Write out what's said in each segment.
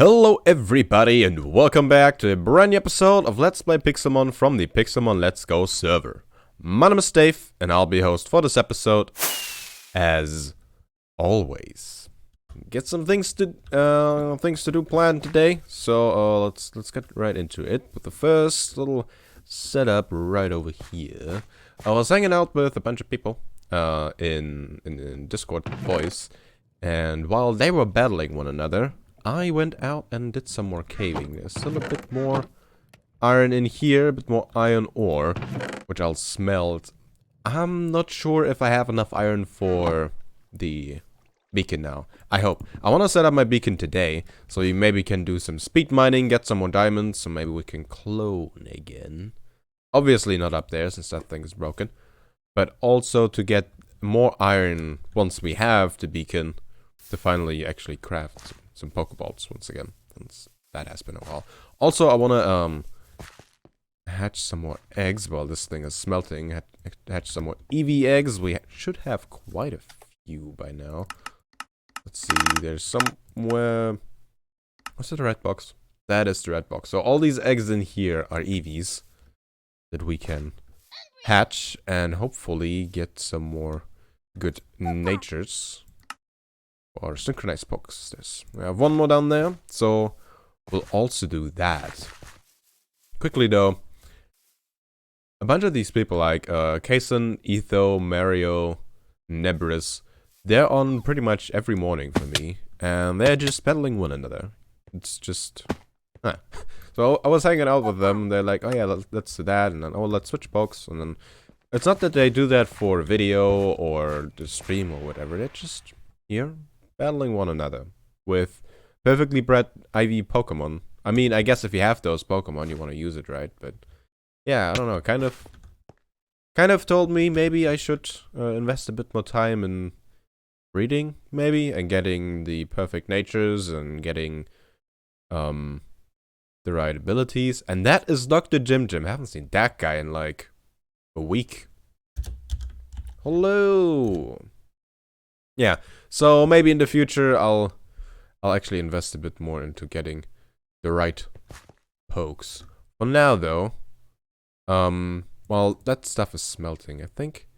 Hello everybody and welcome back to a brand new episode of Let's Play Pixelmon from the Pixelmon Let's Go server. My name is Dave and I'll be host for this episode, as always. Get some things to do planned today, so let's get right into it with the first little setup right over here. I was hanging out with a bunch of people in Discord voice, and while they were battling one another, I went out and did some more caving. There's still a bit more iron in here, a bit more iron ore, which I'll smelt. I'm not sure if I have enough iron for the beacon now. I hope. I want to set up my beacon today, so you maybe can do some speed mining, get some more diamonds, so maybe we can clone again. Obviously not up there, since that thing is broken. But also to get more iron once we have the beacon, to finally actually craft some Pokeballs once again, since that has been a while. Also, I want to hatch some more eggs while this thing is smelting. Hatch some more Eevee eggs. We should have quite a few by now. Let's see, there's somewhere... What's the red box? That is the red box. So all these eggs in here are Eevees that we can hatch and hopefully get some more good natures. Or synchronized pokes. We have one more down there, so we'll also do that. Quickly though, a bunch of these people like Kason, Etho, Mario, Nebris, they're on pretty much every morning for me, and they're just battling one another. It's just... So I was hanging out with them, they're like, oh yeah, let's do that, and then, oh, let's switch pokes, and then... It's not that they do that for video or the stream or whatever, they're just here, battling one another with perfectly bred IV Pokemon. I mean, I guess if you have those Pokemon, you want to use it, right? But yeah, I don't know. Kind of told me maybe I should invest a bit more time in breeding, maybe, and getting the perfect natures and getting the right abilities. And that is Dr. Jim Jim. I haven't seen that guy in like a week. Hello. Yeah, so maybe in the future I'll actually invest a bit more into getting the right pokes. For now though, while that stuff is smelting, I think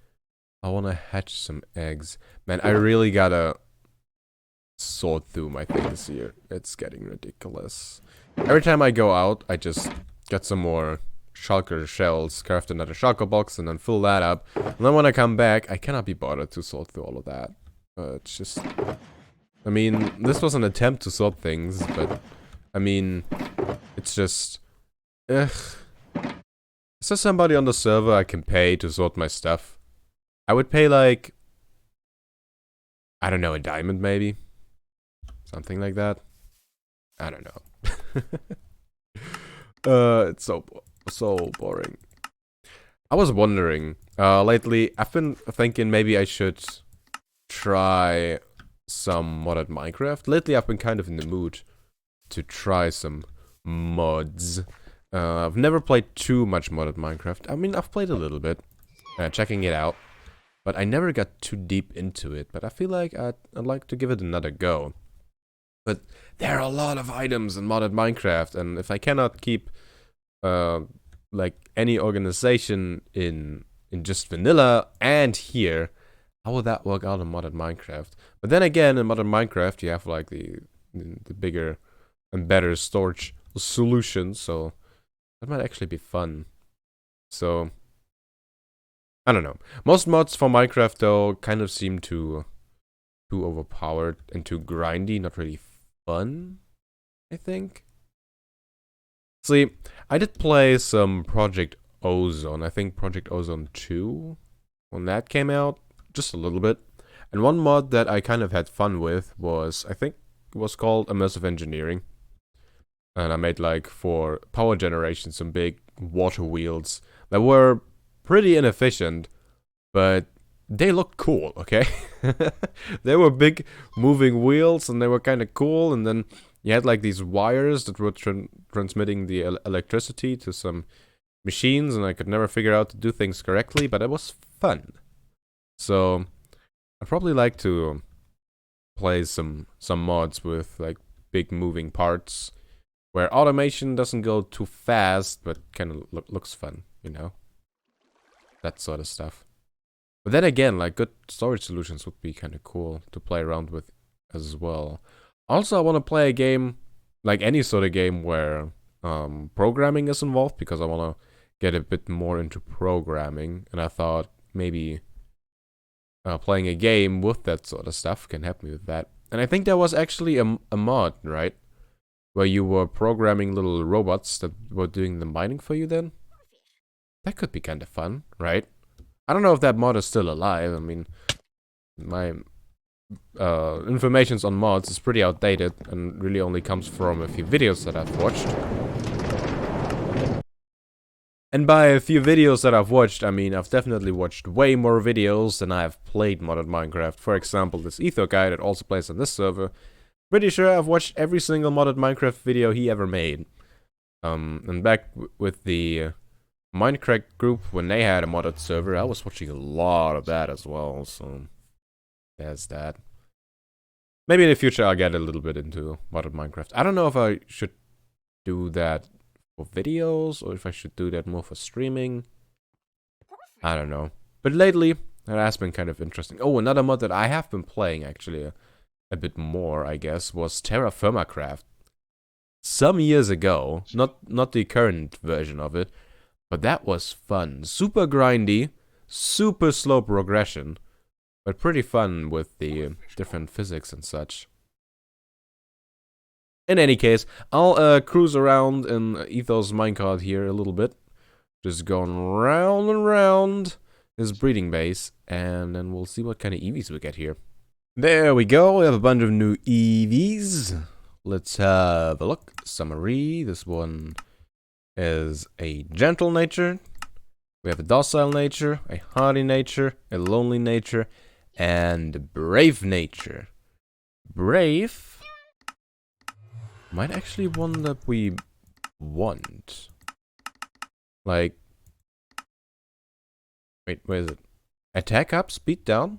I want to hatch some eggs. Man, I really gotta sort through my things here. It's getting ridiculous. Every time I go out, I just get some more shulker shells, craft another shulker box, and then fill that up. And then when I come back, I cannot be bothered to sort through all of that. It's just... I mean, this was an attempt to sort things, but... I mean, it's just... Ugh. Is there somebody on the server I can pay to sort my stuff? I would pay like... I don't know, a diamond maybe? Something like that? I don't know. It's so boring. I was wondering, lately, I've been thinking maybe I should try some modded Minecraft. Lately I've been kind of in the mood to try some mods. I've never played too much modded Minecraft. I mean, I've played a little bit, checking it out, but I never got too deep into it. But I feel like I'd like to give it another go. But there are a lot of items in modded Minecraft, and if I cannot keep like any organization in just vanilla and here, how would that work out in modded Minecraft? But then again, in modded Minecraft, you have like the bigger and better storage solution, so that might actually be fun. So I don't know. Most mods for Minecraft though kind of seem too overpowered and too grindy, not really fun, I think. See, I did play some Project Ozone. I think Project Ozone 2 when that came out. Just a little bit. And one mod that I kind of had fun with was, I think it was called Immersive Engineering. And I made like for power generation some big water wheels that were pretty inefficient, but they looked cool, okay? They were big moving wheels and they were kind of cool, and then you had like these wires that were transmitting the electricity to some machines, and I could never figure out to do things correctly, but it was fun. So I'd probably like to play some mods with like big moving parts, where automation doesn't go too fast, but kind of looks fun, you know? That sort of stuff. But then again, like, good storage solutions would be kind of cool to play around with as well. Also, I want to play a game, like any sort of game where programming is involved, because I want to get a bit more into programming, and I thought maybe playing a game with that sort of stuff can help me with that. And I think there was actually a mod, right? Where you were programming little robots that were doing the mining for you then? That could be kind of fun, right? I don't know if that mod is still alive. I mean, my information on mods is pretty outdated and really only comes from a few videos that I've watched. And by a few videos that I've watched, I mean I've definitely watched way more videos than I've played modded Minecraft. For example, this Etho guy that also plays on this server. Pretty sure I've watched every single modded Minecraft video he ever made. And back with the Minecraft group, when they had a modded server, I was watching a lot of that as well, so there's that. Maybe in the future I'll get a little bit into modded Minecraft. I don't know if I should do that for videos, or if I should do that more for streaming. I don't know. But lately, that has been kind of interesting. Oh, another mod that I have been playing, actually, a bit more, I guess, was Terra Firmacraft. Some years ago, not the current version of it, but that was fun. Super grindy, super slow progression, but pretty fun with the different physics and such. In any case, I'll cruise around in Ethos minecart here a little bit. Just going round and round his breeding base, and then we'll see what kind of Eevees we get here. There we go, we have a bunch of new Eevees. Let's have a look. Summary, this one is a gentle nature. We have a docile nature, a hardy nature, a lonely nature, and a brave nature. Brave might actually one that we want. Like, wait, where is it? Attack up, speed down?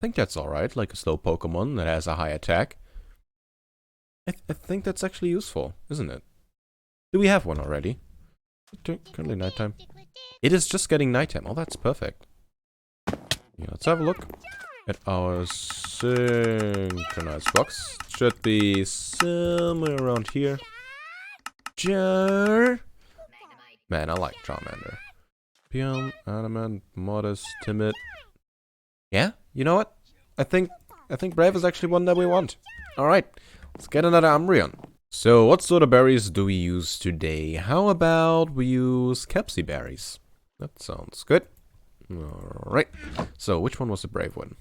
I think that's alright, like a slow Pokemon that has a high attack. I think that's actually useful, isn't it? Do we have one already? Currently nighttime. It is just getting nighttime. Oh, that's perfect. Yeah, let's have a look at our synchronized box. Should be somewhere around here. Man, I like Charmander. Pion, Adamant, Modest, Timid. Yeah, you know what? I think Brave is actually one that we want. Alright, let's get another Umbreon. So, what sort of berries do we use today? How about we use Capsy berries? That sounds good. Alright. So, which one was the brave one?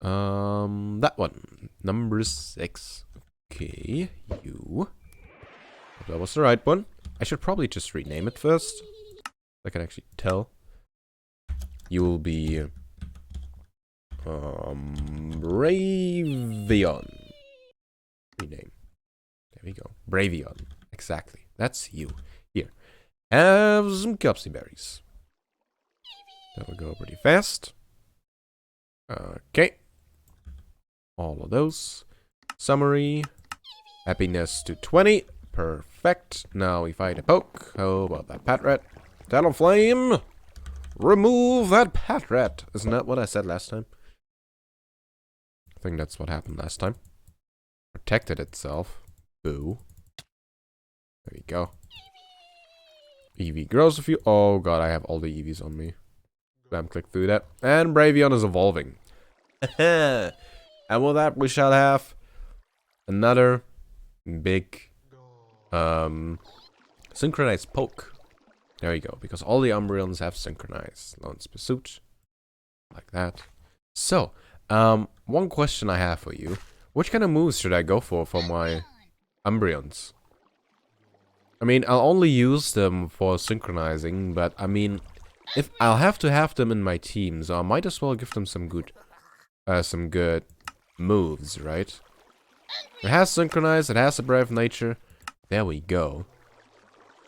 That one. Number 6. Okay, you. That was the right one. I should probably just rename it first. I can actually tell. You will be Bravion. Rename. There we go. Bravion. Exactly. That's you. Here. Have some Capsy berries. That will go pretty fast. Okay. All of those. Summary. Happiness to 20. Perfect. Now we fight a poke. How about that Patrat? Talonflame. Remove that Patrat. Isn't that what I said last time? I think that's what happened last time. Protected itself. Boo. There we go. Eevee grows a few. Oh god, I have all the Eevees on me. Bam, click through that. And Bravion is evolving. And with that, we shall have another big synchronized poke. There you go, because all the Umbreons have synchronized. Lone's Pursuit. Like that. So, one question I have for you. Which kind of moves should I go for my Umbreons? I mean, I'll only use them for synchronizing, but I mean, if I'll have to have them in my team, so I might as well give them some good moves, right? It has synchronized, it has a brave nature. There we go.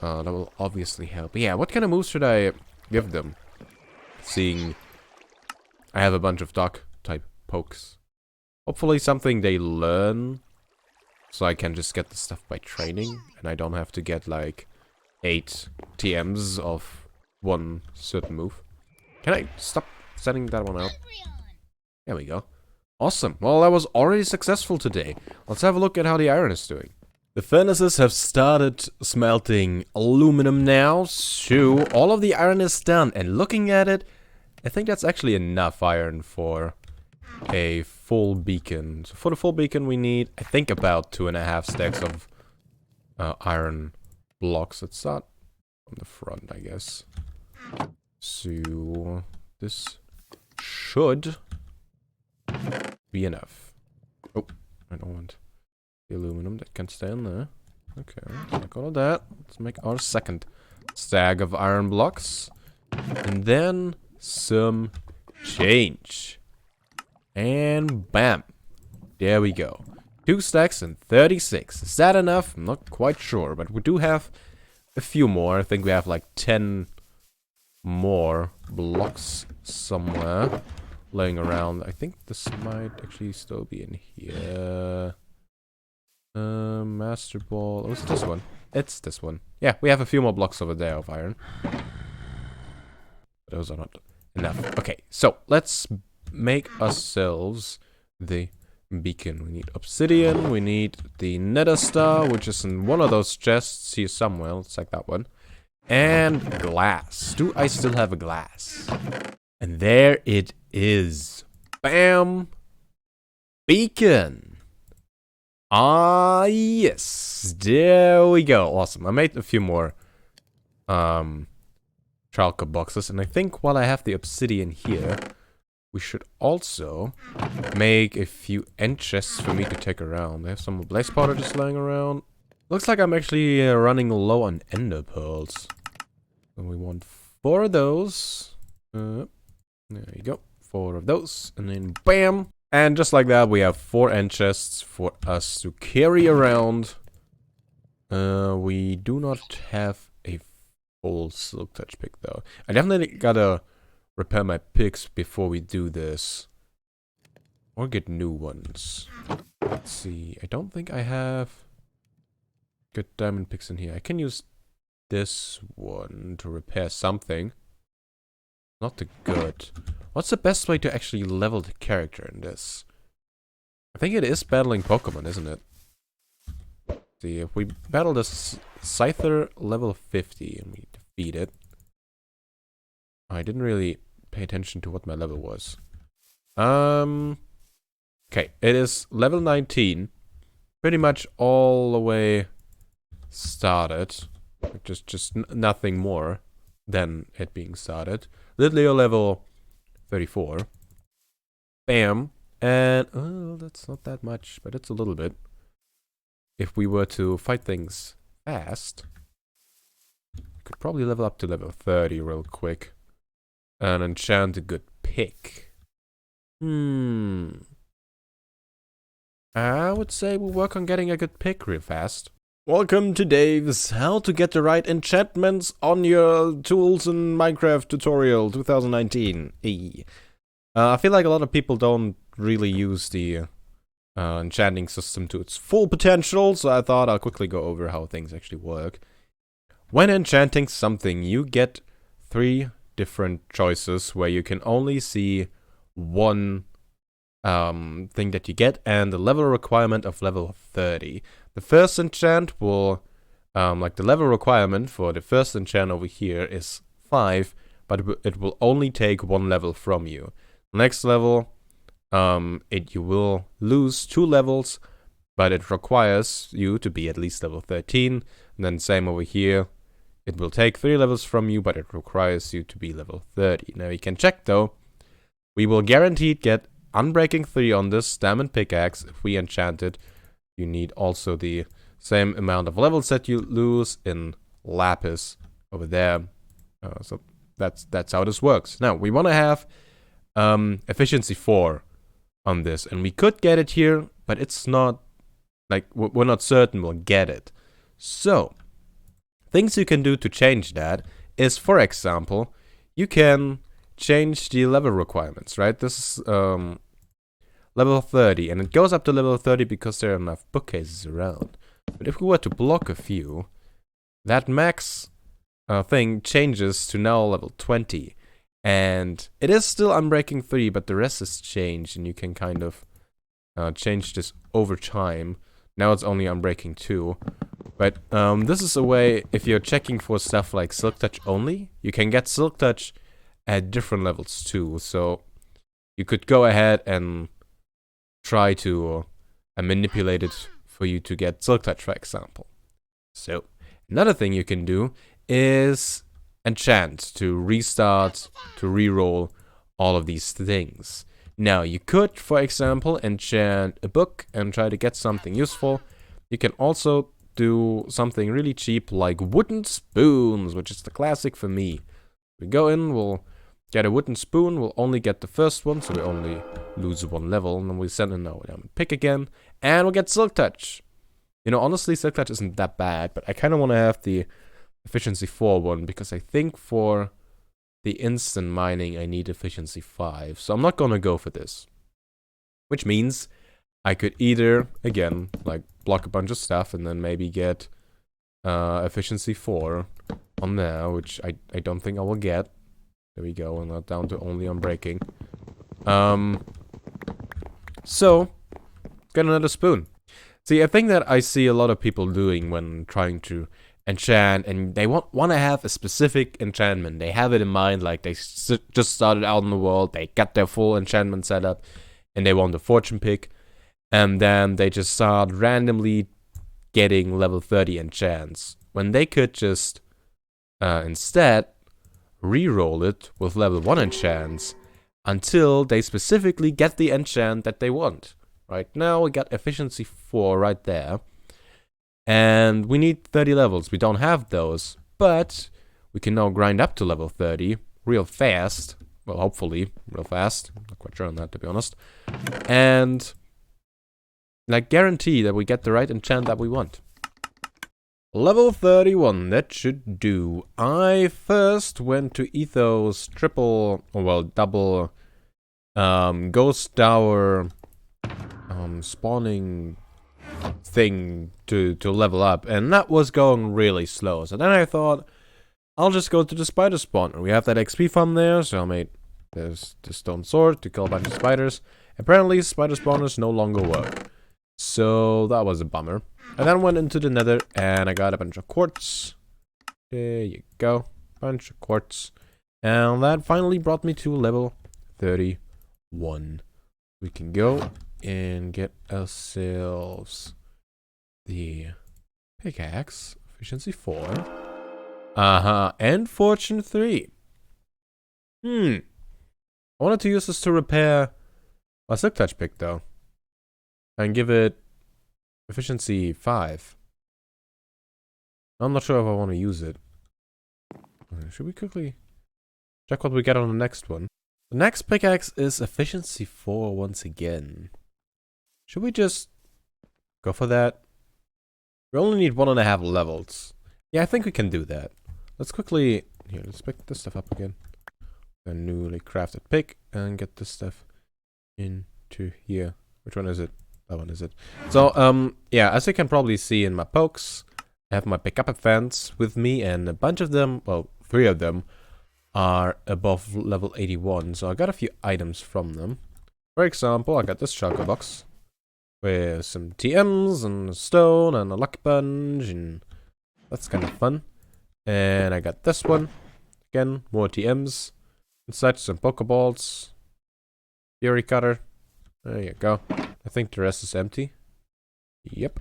That will obviously help. But yeah, what kind of moves should I give them? Seeing I have a bunch of dog type pokes. Hopefully something they learn. So I can just get the stuff by training. And I don't have to get like 8 TMs of one certain move. Can I stop setting that one out? There we go. Awesome. Well, that was already successful today. Let's have a look at how the iron is doing. The furnaces have started smelting aluminum now, so all of the iron is done. And looking at it, I think that's actually enough iron for a full beacon. So for the full beacon we need, I think, about 2.5 stacks of iron blocks. Let's start from the front, I guess. So this should be enough. Oh, I don't want the aluminum, that can stay in there. Okay, like all of that. Let's make our second stack of iron blocks. And then some change. And bam. There we go. 2 stacks and 36. Is that enough? I'm not quite sure, but we do have a few more. I think we have like 10 more blocks somewhere laying around. I think this might actually still be in here. Master Ball. Oh, it's this one. It's this one. Yeah, we have a few more blocks over there of iron. Those are not enough. Okay, so let's make ourselves the beacon. We need obsidian. We need the nether star, which is in one of those chests here somewhere. Let's check that one. And glass. Do I still have a glass? And there it is. Bam! Beacon! Ah, yes. There we go. Awesome. I made a few more Tralca boxes. And I think while I have the obsidian here, we should also make a few end chests for me to take around. I have some blaze powder just lying around. Looks like I'm actually running low on ender pearls. And we want 4 of those. There you go. 4 of those. And then bam! And just like that, we have 4 end chests for us to carry around. We do not have a full silk touch pick though. I definitely gotta repair my picks before we do this. Or get new ones. Let's see. I don't think I have good diamond picks in here. I can use this one to repair something. Not the good. What's the best way to actually level the character in this? I think it is battling Pokemon, isn't it? See, if we battle this Scyther level 50 and we defeat it. I didn't really pay attention to what my level was. Okay, it is level 19. Pretty much all the way started. Just nothing more than it being started. Litleo level 34. Bam. And, oh, that's not that much, but it's a little bit. If we were to fight things fast, we could probably level up to level 30 real quick. And enchant a good pick. I would say we'll work on getting a good pick real fast. Welcome to Dave's How to Get the Right Enchantments on Your Tools in Minecraft tutorial 2019. I feel like a lot of people don't really use the enchanting system to its full potential, so I thought I'll quickly go over how things actually work. When enchanting something, you get 3 different choices where you can only see one thing that you get and the level requirement of level 30. The first enchant will, like the level requirement for the first enchant over here is 5, but it will only take 1 level from you. Next level, you will lose 2 levels, but it requires you to be at least level 13. And then same over here, it will take 3 levels from you, but it requires you to be level 30. Now you can check though, we will guaranteed get Unbreaking 3 on this diamond pickaxe if we enchant it. You need also the same amount of levels that you lose in lapis over there. So that's how this works. Now we want to have efficiency 4 on this, and we could get it here, but it's not like we're not certain we'll get it. So things you can do to change that is, for example, you can change the level requirements, right? This is level 30. And it goes up to level 30 because there are enough bookcases around. But if we were to block a few, that max thing changes to now level 20. And it is still Unbreaking 3, but the rest has changed, and you can kind of change this over time. Now it's only Unbreaking 2. But this is a way, if you're checking for stuff like Silk Touch only, you can get Silk Touch at different levels too. So you could go ahead and try to manipulate it for you to get Silk Touch, for example. So another thing you can do is enchant to restart, to reroll all of these things. Now you could, for example, enchant a book and try to get something useful. You can also do something really cheap like wooden spoons, which is the classic for me. We go in, we'll get a wooden spoon, we'll only get the first one, so we only lose one level, and then we send in our pick again, and we'll get Silk Touch. You know, honestly, Silk Touch isn't that bad, but I kind of want to have the Efficiency 4 one, because I think for the instant mining I need Efficiency 5, so I'm not gonna go for this. Which means I could either, again, like, block a bunch of stuff and then maybe get Efficiency 4 on there, which I don't think I will get. There we go, and not down to only Unbreaking. So, get another spoon. See, a thing that I see a lot of people doing when trying to enchant, and they want to have a specific enchantment. They have it in mind, like they just started out in the world, they got their full enchantment setup, and they want the fortune pick, and then they just start randomly getting level 30 enchants, when they could just instead reroll it with level 1 enchants until they specifically get the enchant that they want. Right now we got Efficiency 4 right there. And we need 30 levels. We don't have those, but we can now grind up to level 30 real fast. Well, hopefully, real fast. I'm not quite sure on that, to be honest. And, like, guarantee that we get the right enchant that we want. Level 31, that should do. I first went to Ethos double Ghost Tower spawning thing to level up, and that was going really slow. So then I thought, I'll just go to the spider spawner. We have that XP farm there, so I made this stone sword to kill a bunch of spiders. Apparently, spider spawners no longer work, so that was a bummer. I then went into the nether, and I got a bunch of quartz. There you go, bunch of quartz. And that finally brought me to level 31. We can go and get ourselves the pickaxe, Efficiency 4. And Fortune 3. I wanted to use this to repair my Silk Touch pick, though. And give it Efficiency 5. I'm not sure if I want to use it. Should we quickly check what we get on the next one? The next pickaxe is Efficiency 4 once again. Should we just go for that? We only need 1.5 levels. Yeah, I think we can do that. Let's quickly... Here, let's pick this stuff up again. A newly crafted pick, and get this stuff into here. Which one is it? That one is it. So, yeah, as you can probably see in my pokes, I have my pickup events with me, and a bunch of them, well, 3 of them, are above level 81. So I got a few items from them. For example, I got this shulker box with some TMs and a stone and a lucky punch, and that's kind of fun. And I got this one. Again, more TMs and such, some Pokeballs. Fury Cutter. There you go. I think the rest is empty. Yep.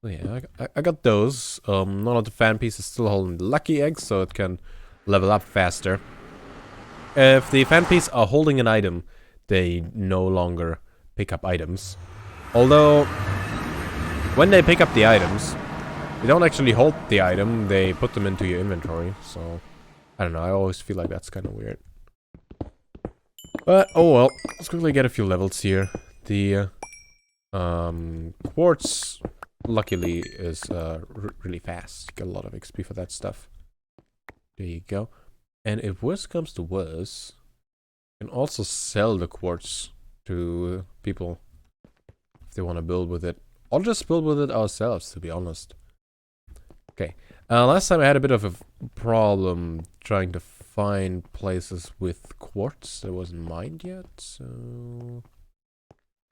Yeah, I got those. None of the fan piece is still holding the lucky egg, so it can level up faster. If the fan piece are holding an item, they no longer pick up items. Although, when they pick up the items, they don't actually hold the item, they put them into your inventory. So, I don't know, I always feel like that's kind of weird. But, oh well, let's quickly get a few levels here. The quartz, luckily, is really fast. You get a lot of XP for that stuff. There you go. And if worse comes to worse, you can also sell the quartz to people if they want to build with it. Or just build with it ourselves, to be honest. Okay. Last time I had a bit of a problem trying to find places with quartz that wasn't mined yet, so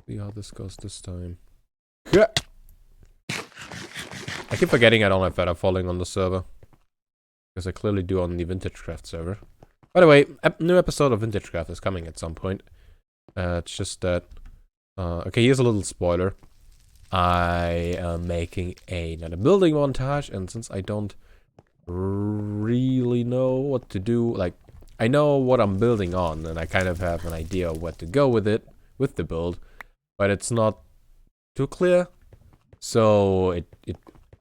see how this goes this time. Yeah. I keep forgetting I don't have Feather Falling on the server. Because I clearly do on the Vintagecraft server. By the way, a new episode of Vintagecraft is coming at some point. It's just that... okay, here's a little spoiler. I am making another building montage, and since I don't really know what to do, like, I know what I'm building on, and I kind of have an idea of where to go with it, with the build, but it's not too clear, so it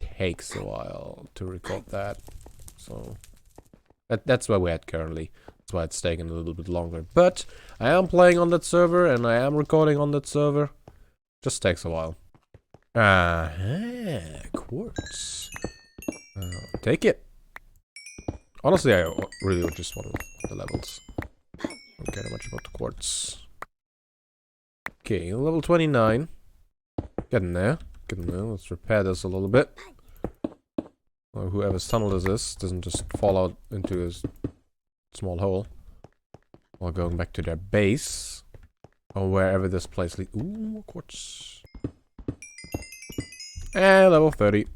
takes a while to record that, so that's where we're at currently. That's why it's taking a little bit longer, but I am playing on that server, and I am recording on that server. Just takes a while. Quartz. Take it. Honestly, I really just want the levels. Don't care much about the quartz. Okay, level 29. Getting there. Getting there. Let's repair this a little bit. Well, whoever's tunnel this is doesn't just fall out into his small hole. While going back to their base. Or wherever this place leads. Ooh, quartz. And level 30.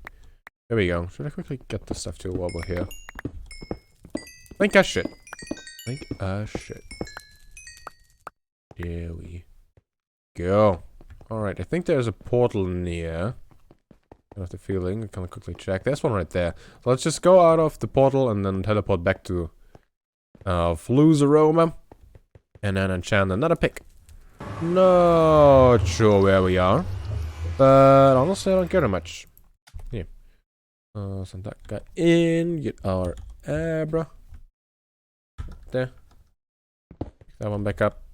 There we go. Should I quickly get this stuff to a wobble here? Think I should. Think I should. There we go. Alright, I think there's a portal near. I have the feeling. I'm gonna quickly check. There's one right there. So let's just go out of the portal and then teleport back to Fnassau. And then enchant another pick. Not sure where we are. But honestly, I don't care that much. Here. Send that guy in. Get our Abra. There. Pick that one back up.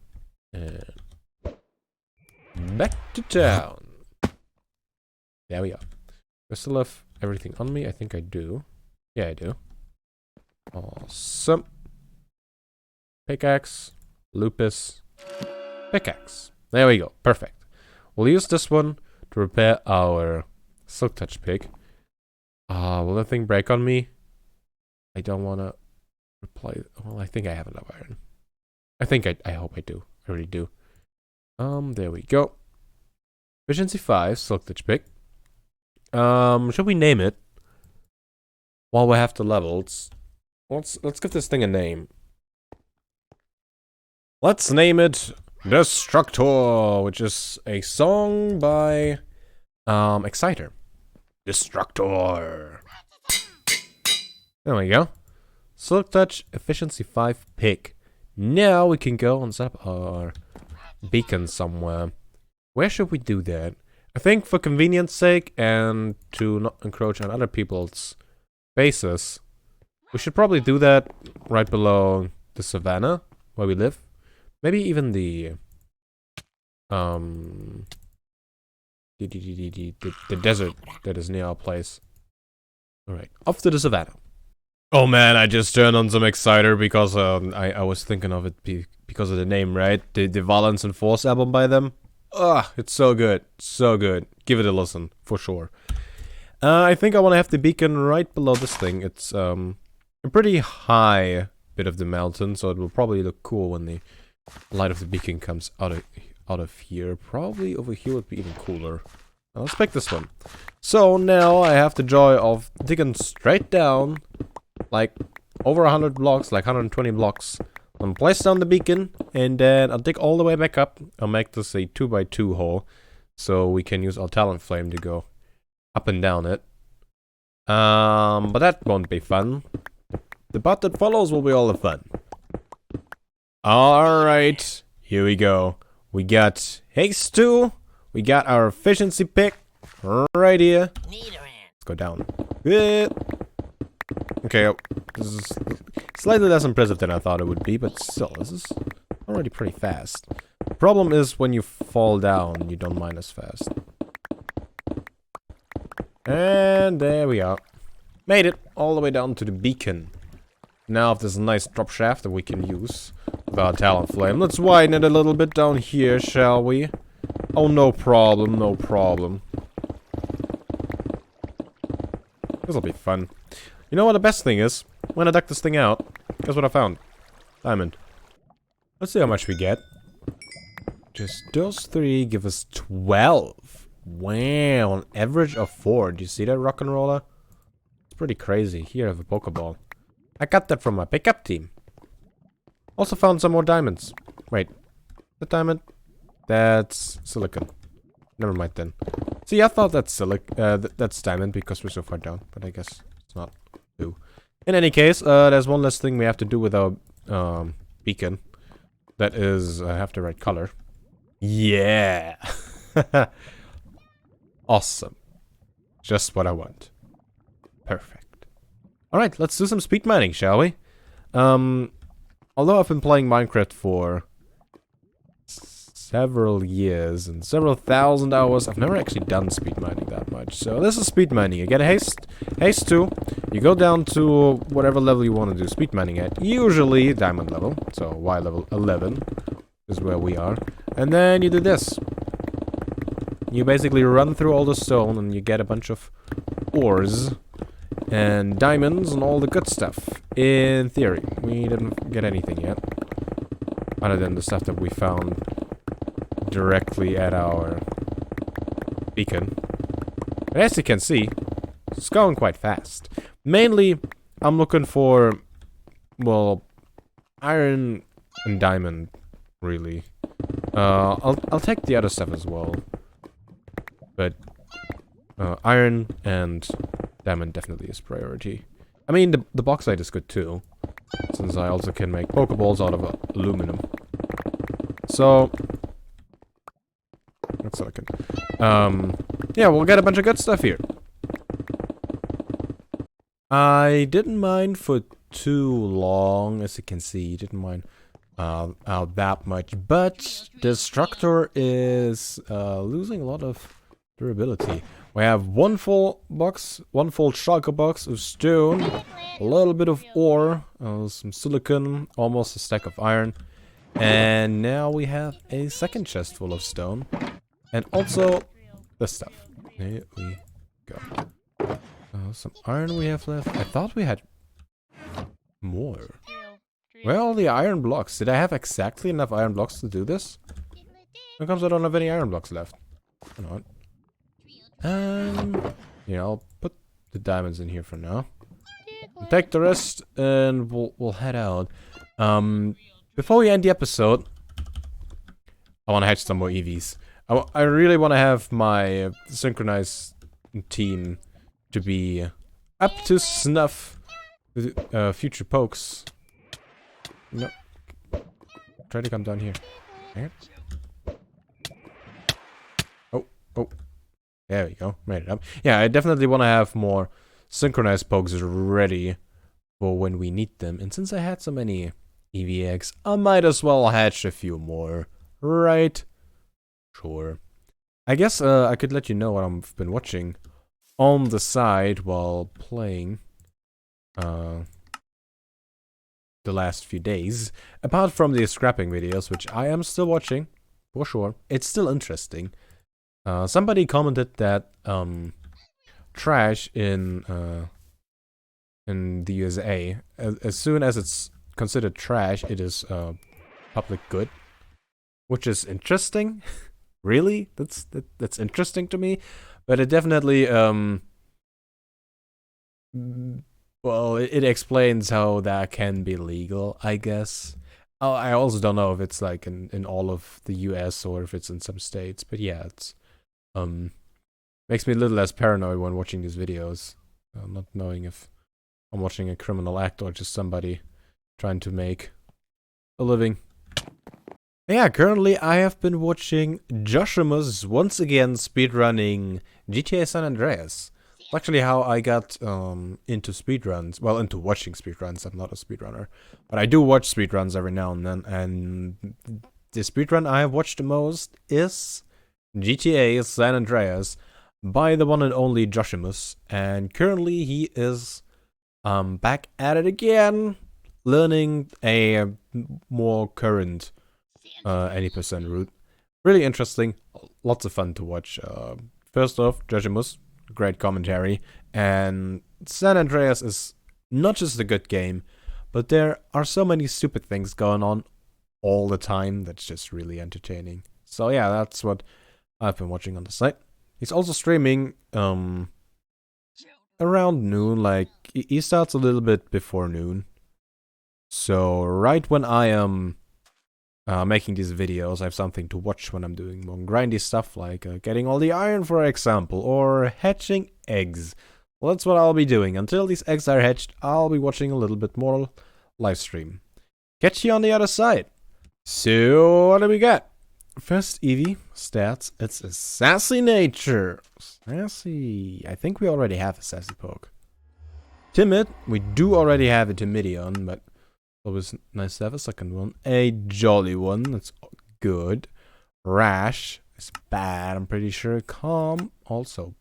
And back to town. There we are. Do I still have everything on me? I think I do. Yeah, I do. Awesome. Pickaxe. Lupus. Pickaxe. There we go. Perfect. We'll use this one to repair our Silk Touch pick. Will that thing break on me? I don't want to reply. Well, I think I have enough iron. I hope I do. I really do. There we go. Efficiency 5, Silk Touch pick. Should we name it? While we have the levels. Let's give this thing a name. Let's name it Destructor, which is a song by Exciter. Destructor. There we go. Silk Touch, Efficiency 5 pick. Now we can go and set up our beacon somewhere. Where should we do that? I think for convenience sake and to not encroach on other people's bases, we should probably do that right below the savannah where we live. Maybe even the desert that is near our place. Alright, off to the savannah. Oh man, I just turned on some Exciter because I was thinking of it because of the name, right? The Valence and Force album by them. Ugh, it's so good. So good. Give it a listen, for sure. I think I want to have the beacon right below this thing. It's a pretty high bit of the mountain, so it will probably look cool when the light of the beacon comes out of here. Probably over here would be even cooler. Now let's pick this one. So now I have the joy of digging straight down, like over 100 blocks, like 120 blocks. I'll place down the beacon, and then I'll dig all the way back up. I'll make this a 2x2 hole, so we can use our talent flame to go up and down it. But that won't be fun. The part that follows will be all the fun. Alright, here we go. We got haste 2. We got our efficiency pick right here. Let's go down. Okay, this is slightly less impressive than I thought it would be, but still, this is already pretty fast. The problem is when you fall down, you don't mine as fast. And there we are. Made it all the way down to the beacon. Now, if there's a nice drop shaft that we can use, with our Talonflame. Let's widen it a little bit down here, shall we? Oh, no problem, no problem. This'll be fun. You know what the best thing is? When I dug this thing out, guess what I found? Diamond. Let's see how much we get. Just those 3 give us 12. Wow, an average of 4. Do you see that, rock and roller? It's pretty crazy. Here I have a Pokeball. I got that from my pickup team. Also found some more diamonds. Wait, that diamond? That's silicon. Never mind then. See, I thought that's that's diamond because we're so far down, but I guess it's not. Too. In any case, there's one less thing we have to do with our beacon. That is, have the right color. Yeah! Awesome. Just what I want. Perfect. Alright, let's do some speed mining, shall we? Although I've been playing Minecraft for several years and several thousand hours, I've never actually done speed mining that much. So this is speed mining. You get a haste 2, you go down to whatever level you want to do speed mining at, usually diamond level, so Y level 11 is where we are, and then you do this. You basically run through all the stone and you get a bunch of ores and diamonds and all the good stuff. In theory, we didn't get anything yet, other than the stuff that we found directly at our beacon. And as you can see, it's going quite fast. Mainly, I'm looking for, well, iron and diamond, really. I'll take the other stuff as well, but iron and diamond definitely is priority. I mean, the bauxite is good too, since I also can make Pokeballs out of aluminum. So that's silicon. Yeah, we'll get a bunch of good stuff here. I didn't mine for too long, as you can see. Didn't mine out that much, but the Destructor is losing a lot of durability. We have one full shulker box of stone, a little bit of ore, some silicon, almost a stack of iron, and now we have a second chest full of stone. And also, this stuff. Here we go. Some iron we have left. I thought we had more. Well, the iron blocks. Did I have exactly enough iron blocks to do this? How comes I don't have any iron blocks left? Hang on. Yeah, I'll put the diamonds in here for now. We'll take the rest and we'll head out. Before we end the episode, I want to hatch some more Eevees. I really want to have my synchronized team to be up to snuff with future pokes. No. Try to come down here. Oh. There we go. Made it up. Yeah, I definitely want to have more synchronized pokes ready for when we need them. And since I had so many Eevee eggs, I might as well hatch a few more. Right? Sure. I guess I could let you know what I've been watching on the side while playing the last few days. Apart from the scrapping videos, which I am still watching, for sure. It's still interesting. Somebody commented that trash in the USA, as soon as it's considered trash, it is public good, which is interesting. Really, that's interesting to me, but it definitely well, it explains how that can be legal, I guess. Oh, I also don't know if it's like in all of the US or if it's in some states, but yeah, it's makes me a little less paranoid when watching these videos, not knowing if I'm watching a criminal act or just somebody trying to make a living. Yeah, currently I have been watching Joshimus once again speedrunning GTA San Andreas. It's actually how I got into speedruns. Well, into watching speedruns. I'm not a speedrunner, but I do watch speedruns every now and then. And the speedrun I have watched the most is GTA San Andreas by the one and only Joshimus. And currently he is back at it again. learning a more current 80% route. Really interesting, lots of fun to watch. First off, Jojimus, great commentary, and San Andreas is not just a good game, but there are so many stupid things going on all the time that's just really entertaining. So yeah, that's what I've been watching on the site. He's also streaming around noon, like he starts a little bit before noon. So right when I am making these videos, I have something to watch when I'm doing more grindy stuff, like getting all the iron, for example, or hatching eggs. Well, that's what I'll be doing. Until these eggs are hatched, I'll be watching a little bit more live stream. Catch you on the other side. So, what do we got? First Eevee stats, it's a sassy nature. Sassy. I think we already have a sassy poke. Timid, we do already have a Timidion, but always nice to have a second one. A jolly one, that's good. Rash is bad, I'm pretty sure. Calm, also.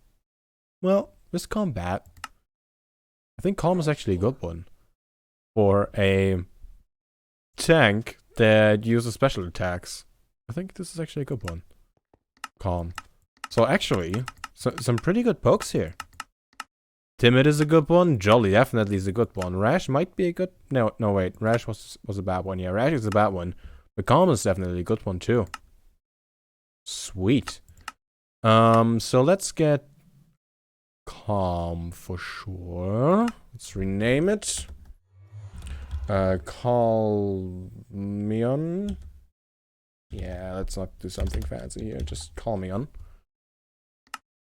Well, this Calm bad. I think Calm is actually a good one. For a tank that uses special attacks. I think this is actually a good one. Calm. So actually, some pretty good pokes here. Timid is a good one. Jolly definitely is a good one. Rash might be a good... No, wait. Rash was a bad one. Yeah, Rash is a bad one. But Calm is definitely a good one too. Sweet. So let's get Calm for sure. Let's rename it. Calmion. Yeah, let's not do something fancy here. Just Calmion.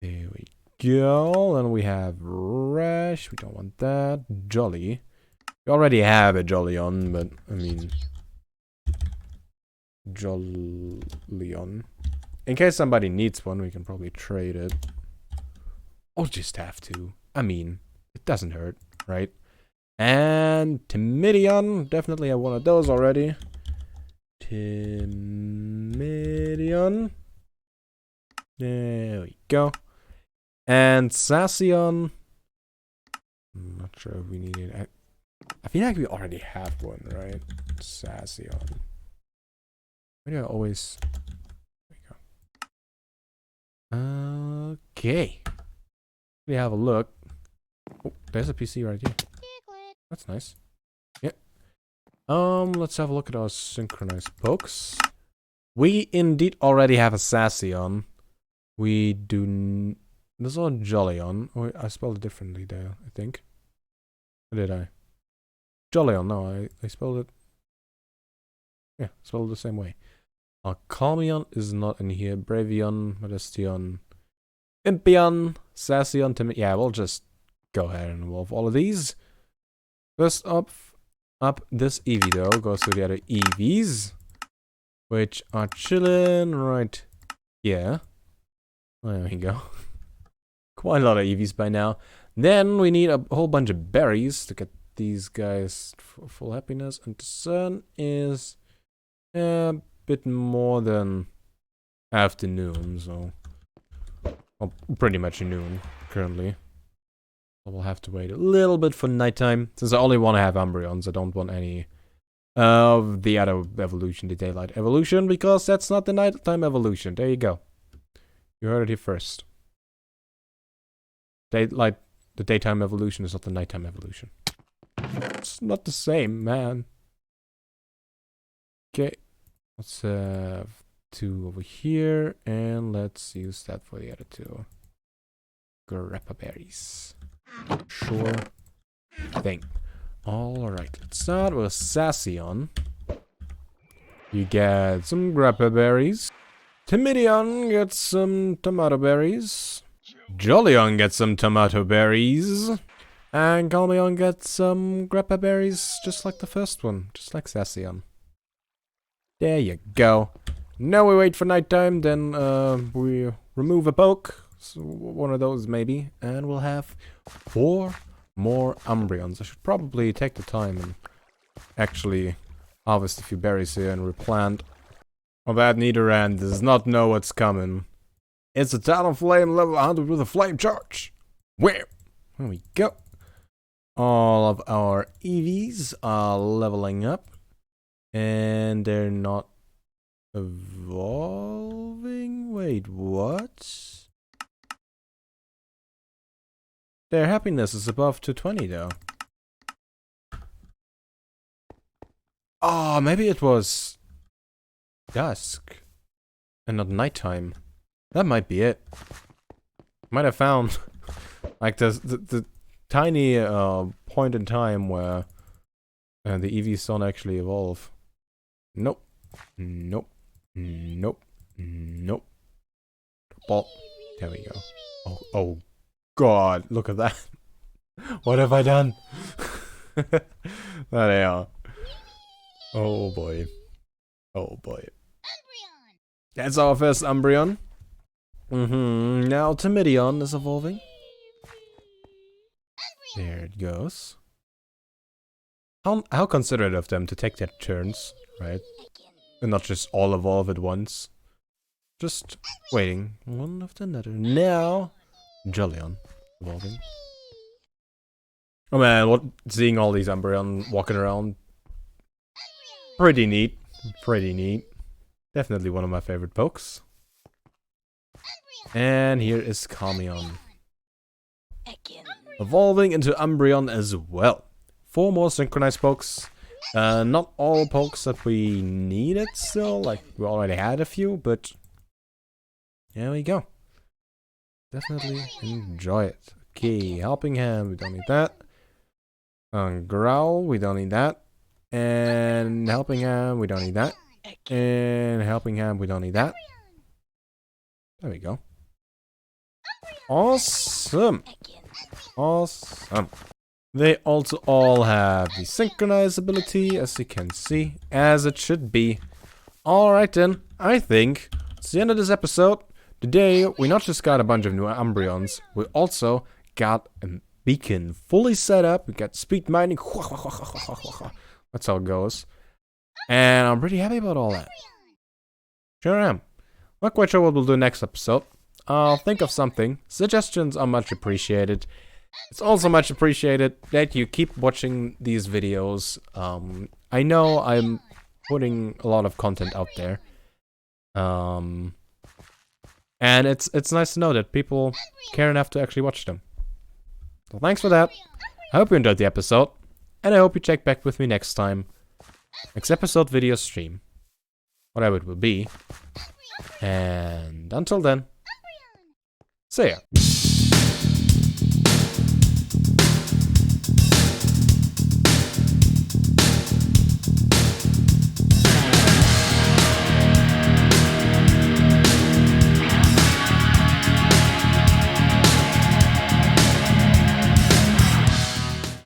There we go. And we have Rash. We don't want that. Jolly. We already have a Jolyon, but I mean... Jolyon. In case somebody needs one, we can probably trade it. Or just have to. I mean, it doesn't hurt, right? And Timidion. Definitely have one of those already. Timidion. There we go. And Sassion. I'm not sure if we need it. I feel like we already have one, right? Sassion. Where do I always... There we go. Okay. We have a look. Oh, there's a PC right here. That's nice. Yeah. Let's have a look at our synchronized pokes. We indeed already have a Sassion. We do... There's a Jolyon. Oh, I spelled it differently there, I think. Or did I? Jolyon, no, I spelled it... Yeah, spelled it the same way. Calmion is not in here. Bravion, Modestion, Impion, Sassion, Timid... Yeah, we'll just go ahead and evolve all of these. First up, this Eevee though goes to the other Eevees, which are chilling right here. There we go. Quite a lot of Eevees by now. Then we need a whole bunch of berries to get these guys full happiness. And the sun is a bit more than afternoon, so well, pretty much noon currently. I will have to wait a little bit for nighttime. Since I only want to have Umbreons, I don't want any of the other evolution, the daylight evolution, because that's not the nighttime evolution. There you go. You heard it here first. The daytime evolution is not the nighttime evolution. It's not the same, man. Okay. Let's have 2 over here, and let's use that for the other 2. Grappa berries. Sure thing. Alright, let's start with Sassion. You get some Grappa berries. Timidion gets some tomato berries. Jolyon gets some tomato berries. And Calmion gets some Grappa berries, just like the first one. Just like Sassion. There you go. Now we wait for nighttime, then we remove a poke. So one of those maybe, and we'll have 4 more Umbreons. I should probably take the time and actually harvest a few berries here and replant. Well, that Nidoran does not know what's coming. It's a Talonflame level 100 with a flame charge. Where? There we go. All of our Eevees are leveling up. And they're not evolving? Wait, what? Their happiness is above 220 though. Oh, maybe it was dusk and not nighttime. That might be it. Might have found like the tiny point in time where the Eevees don't actually evolve. Nope. Nope. Nope. Nope. Ball. There we go. Oh God, look at that. What have I done? There they are. Oh boy. Oh boy. That's our first Umbreon. Now Timidion is evolving. There it goes. How considerate of them to take their turns, right? And not just all evolve at once. Just waiting one after another. Now Jolyon evolving. Oh man, seeing all these Umbreon walking around. Pretty neat. Pretty neat. Definitely one of my favorite pokes. And here is Carmion. Evolving into Umbreon as well. 4 more synchronized pokes. Not all pokes that we needed still, like we already had a few, but there we go. Definitely enjoy it. Okay, Helping Hand, we don't need that. Growl, we don't need that. And Helping Hand, we don't need that. And Helping Hand, we don't need that. There we go. Awesome. Awesome. They also all have the synchronize ability, as you can see, as it should be. Alright then, I think it's the end of this episode. Today, we not just got a bunch of new Umbreons, we also got a beacon fully set up. We got speed mining. That's how it goes. And I'm pretty happy about all that. Sure am. Not quite sure what we'll do next episode. I'll think of something. Suggestions are much appreciated. It's also much appreciated that you keep watching these videos. I know I'm putting a lot of content out there. And it's nice to know that people care enough to actually watch them. So thanks for that. I hope you enjoyed the episode. And I hope you check back with me next time. Next episode video stream. Whatever it will be. And until then. See ya.